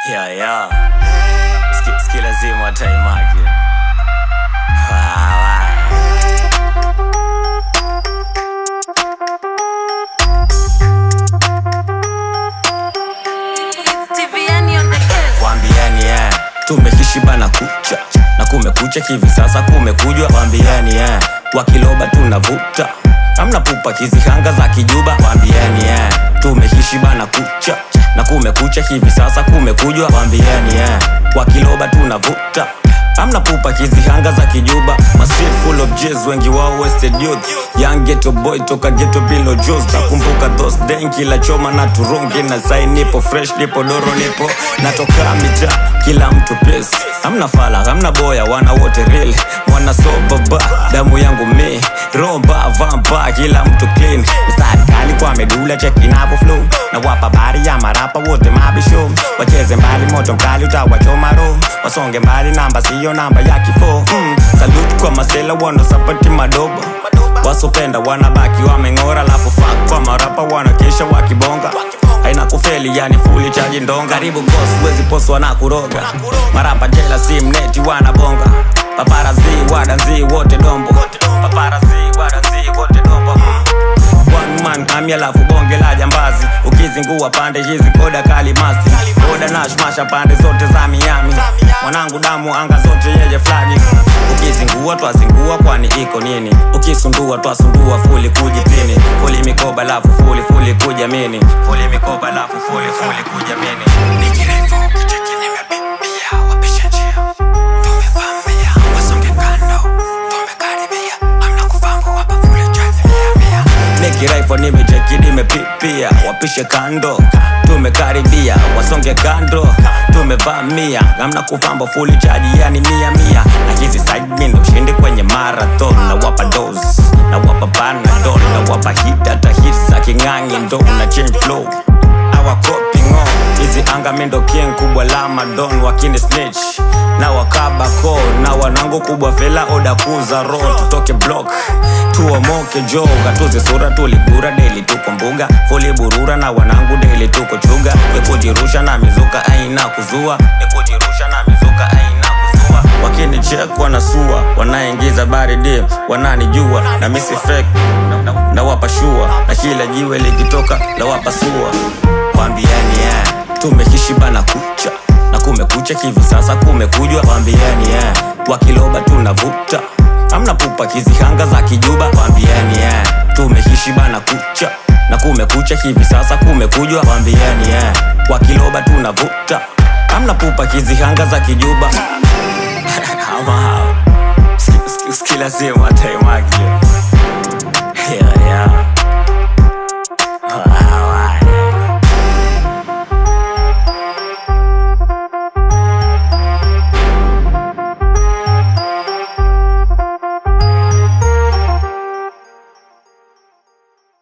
Yeah. Ski lazima taimaki. Wambiani tumekishi bana kucha na kumekucha hivi sasa kumekujwa. Wambiani wakiloba tunavuta amna pupa kizihanga za kijuba. Wambiani tumekishi bana kucha na kumekucha hivi sasa kumekujwa. Wambiani wakiloba tunavuta amna pupa kizihanga za kijuba. My street full of J's, wengi wao wasted youth. Young ghetto boy toka ghetto below Joes. Nakumbuka those days kila choma na turungi na sai nipo fresh nipo doro nipo natoka mita kila mtu pesi. Hamna fala hamna boya wana wote real mwana soba damu yangu me romba vampa kila mtu clean. Mstari kali kwa medula check inapo flow na wapa bari ya marapa wote mabisho. Wacheze mbali moto mkali utawachoma roho wasonge mbali namba siyo namba ya kifo. Salute kwa masela wano sapati madoba wasopenda wanabaki wamengora lafu fuck kwa marapa wanakesha wakibonga. Haina kufeli yani fully charge ndonga. Karibu boss wezi post wana kuroga marapa jela sim neti wanabonga. Paparazi wadanzi wote dombo. Paparazi wadanzi wote dombo. One man amya lafu bonge la jambazi. Ukizingua pande hizi koda kali masti. Koda nashmasha pande zote za Miami. Mwanangu damu anga zote yeje flagi. Ukizingua twazingua kwani iko nini. Ukisundua twasundua fully kujipini. Fully mikoba lafu fully kujamini. Fully mikoba lafu fully kujamini. Nikirefu kicheki nimebibia wapisha njia. Tumevamia wasonge kando. Tumekaribia hamna kufamu wapa fully charge mia. Nikiraifo nimecheki nimepipia wapishe kando. Tumekaribia wasonge kando. Tumevamia hamna kufamba fully charge yani mia. Na hizi side mimi ushindi kwenye marathon. Na wapa dose na wapa panadol na wapa hit ata hits akingangi ndo na change flow. Our coping on hizi anga mindo king kubwa la madon wakini snitch na wakaba ko na wanangu kubwa fela oda kuza road. Tutoke block tuomoke joga tuze sura tuligura daily tuko mbuga fully burura na wanangu daily tuko chuga. Nikujirusha na mizuka aina kuzua. Nikujirusha na mizuka aina kuzua. Wakini check wanasua wanaingiza baridi wananijua na misi fake na wapa shua na kila jiwe likitoka la wapa sua. Wambiani tumekishi bana kucha na kumekucha hivi sasa kumekujwa. Wambiani wakiloba tunavuta amna pupa kizihanga za kijuba. Wambiani tumekishi bana kucha na kumekucha hivi sasa kumekujwa. Wambiani wakiloba tunavuta amna pupa kizihanga za kijuba. Ski lazima taimaki.